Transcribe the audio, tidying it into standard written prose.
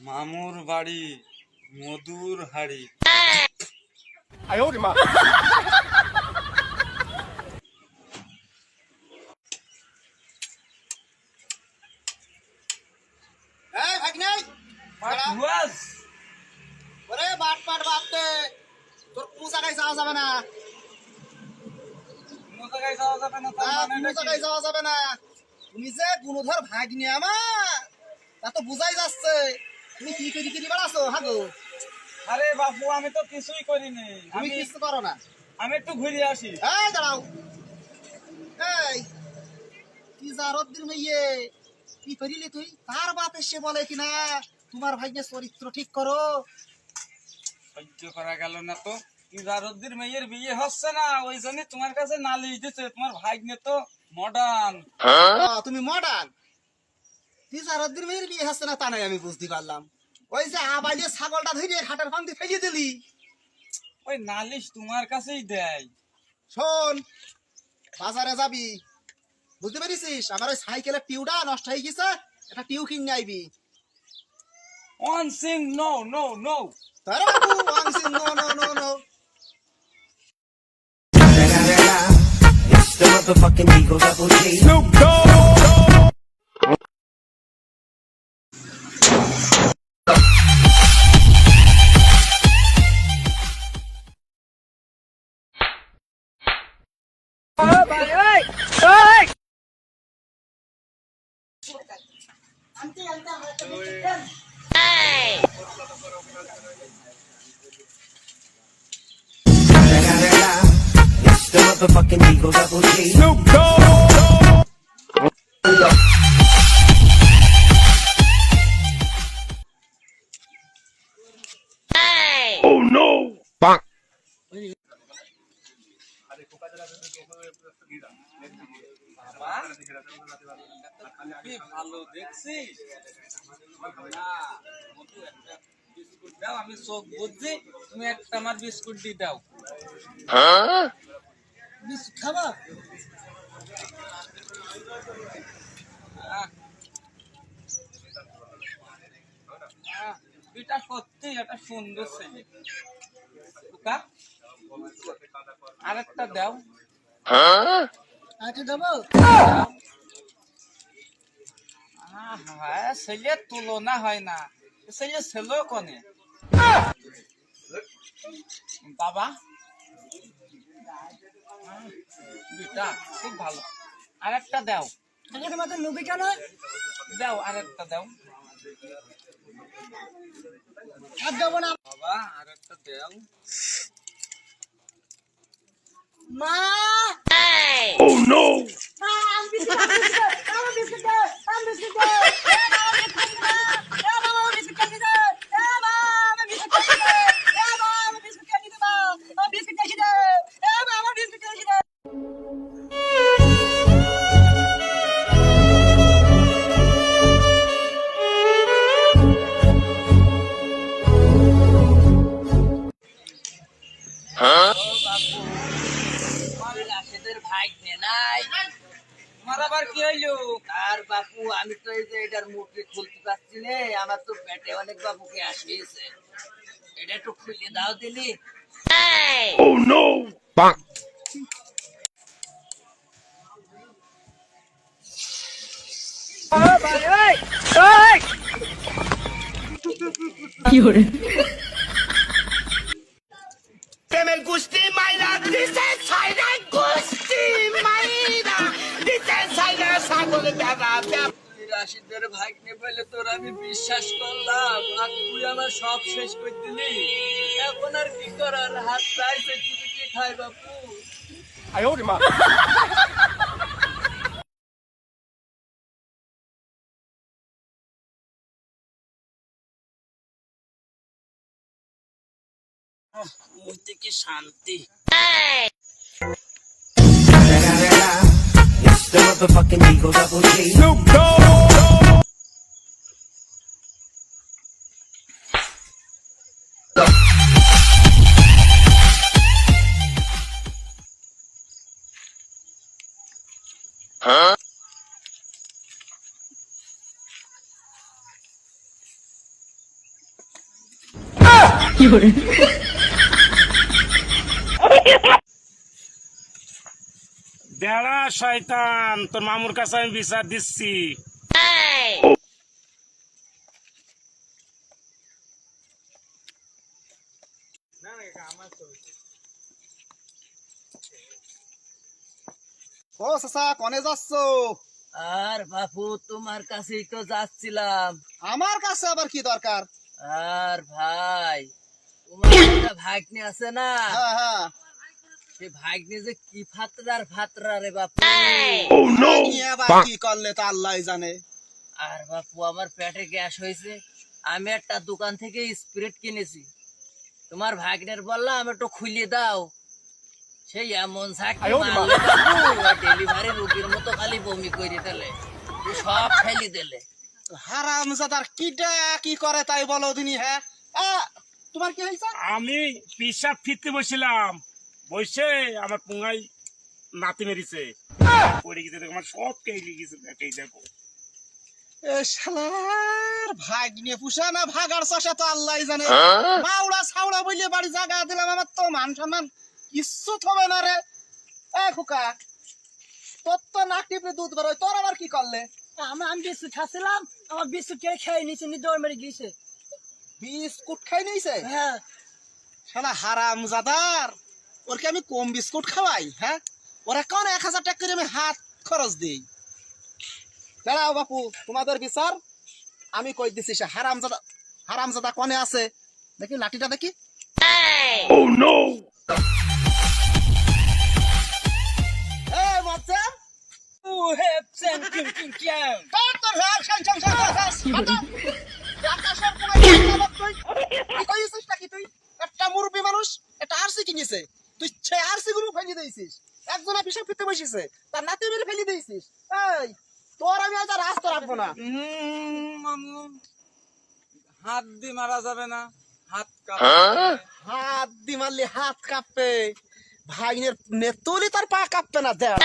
মামুর বাড়ি মধুর হাড়ি। এই ভাগ্নে ওরে বাট পাট বাপতে তোর কোন জায়গায় যাওয়া যাবে না যাওয়া যাবে না তুমি যে গুণধর ভাগ্নে আমার তা তো বুঝাই যাচ্ছে তুমি কি করে বেড়াছো হাগো। আরে বাপু আমি তো কিছুই করিনি, তুমি কিছু করো না। আমি একটু ঘুরে আসি। এই দাঁড়াও, এই কি জারদ্দিন মেয়ে কি করিলি তুই? তার বাপ এসে বলে কিনা তোমার ভাগ্নের চরিত্র ঠিক করো। সহ্য করা গেল না তো, ইজারউদ্দিন মেয়ের বিয়ে হচ্ছে না, ওই জন্য তোমার কাছে নালিশ দিচ্ছে। তোমার ভাগ্নে তো মডার্ন। তুমি মডার্ন, ইজারদ্দিন মেয়ের বিয়ে হচ্ছে না তা নাই আমি বুঝতে পারলাম। ওই যে আবাইলে ছাগলটা ধরে খাটের ফান্দি ফেলিয়ে দিলি, ওই নালিশ তোমার কাছেই দেয়। শোন বাজারে যাবি, বুঝতে পেরেছিস? আমার ওই সাইকেলের টিউটা নষ্ট হয়ে গেছে, একটা টিউ কিনে আইবি। ওয়ান সিং নো নো নো। তারে বাবু ওয়ান সিং no no no no. It's the motherfucking Eagle Double G. Snoop It's the motherfucking Eagle Double G. Snoop Oh no! Bonk. কি ভালো দেখছিস না? মধু একটা বিস্কুট দাও, আমি চোখ বুঝছি, তুমি একটা আমার বিস্কুট দিয়ে দাও। বিস্কুট খাবা? এটা সত্যি একটা সুন্দর ছেলে। খোকা, আরেকটা দাও। আচ্ছা দেবো। হ্যাঁ, ছেলের তুলনা হয় না। ছেলে ছেলেও কনে বাবা। দুটা খুব ভালো, আরেকটা দাও। তোমাদের নবী কেন দাও, আরেকটা দাও আর দেবো না বাবা, আরেকটা দাও। মা। Oh no! তোমার আবার কি হইলো? আর বাপু আমি তো এই যে এটার মুখে খুলতে পারছি না, আমার তো পেটে অনেক বাপুকে আসিয়েছে, এটা একটু খুলে দাও দিলি। Oh no! Bonk. প্রেমের গোষ্ঠী মাইরা দিতে ছাইরা গোষ্ঠী মাইরা দিতে ছাইরা ছাগল দাদা তুই রাশিদের ভাগ্নে বলে তোর আমি বিশ্বাস করলাম, আর তুই আমার সব শেষ করে দিলি। এখন আর কি করার, হাত চাইছে কিছু কি খাই বাপু। মুহূর্তে কি শান্তি। It's the motherfucking Eagle Double G. Snoop বেড়া শয়তান, তোর মামুর কাছে আমি বিচার দিচ্ছি। ও চাচা কনে যাচ্ছ? আর বাপু তোমার কাছেই তো যাচ্ছিলাম। আমার কাছে আবার কি দরকার? আর ভাই, তোমার একটা ভাগ্নি আছে না, হ্যাঁ হ্যাঁ, সে ভাগ্নি যে কি ফাতরা রে বাপু। ভাগ্নি আবার কি করলে তা আল্লাহ জানে। আর বাপু আমার পেটে গ্যাস হয়েছে, আমি একটা দোকান থেকে স্পিরিট কিনেছি, তোমার ভাগ্নের বললাম একটু খুলিয়ে দাও, সেই এমন ডেলিভারি রোগীর মতো খালি বমি করে দিলে, সব ফেলি দিলে। হারামজাদার কিডা কি করে তাই বলো দিনি। হ্যাঁ তোমার কি হয়েছে? আমি পিসাব ফিরতে বসছিলাম, বসে আমার পুঙ্গাই নাতি মেরেছে, পড়ে গেছে, দেখো আমার সব কেটে গেছে। এই দেখো, এ শালার ভাগ্নে পুষা না ভাগার চাষা তো আল্লাহ জানে। মাউড়া ছাউড়া বইলে বাড়ি জায়গা দিলাম, আমার তো মান সম্মান কিচ্ছু হবে না রে। এ খোকা, তোর তো নাক টিপে দুধ বেরোয়, তোর আবার কি করলে? আমি বিস্কুট খাচ্ছিলাম, আমার বিস্কুট কে খেয়ে নিয়েছে, দৌড় মেরে গিয়েছে। বিস্কুট খাই নিয়েছে? হ্যাঁ, শালা হারামজাদার, ওরকে আমি কম বিস্কুট খাওয়াই? হ্যাঁ, ওরা কোন 1000 টাকা করে আমি হাত খরচ দিই। দাঁড়াও বাপু, তোমাদের বিচার আমি কই দিছি। সে হারামজাদা, হারামজাদা কোনে আছে দেখি, লাঠিটা দেখি। এ মজ্জা, তোর তো রাগ সাং হাঁটা। আকাশের কোণে দাঁড়ালো তুই। কি কইছিস নাকি তুই? একটা মুরব্বি মানুষ একটা আরসি কিনেছে, তুই সেই আরসি গুলো ফেলে দিয়েছিস। একজনা পিছনে ফিরতে বসেছে, তার নাতি মেরে ফেলে দিয়েছিস। এই তোর আমি আজ আর রাস্তা রাখবো না। মামু, হাত দিয়ে মারা যাবে না, হাত কাঁপবে। হাত দি মারলে হাত কাঁপবে, ভাইনের নেতলি তার পা কাঁপবে না। দেখ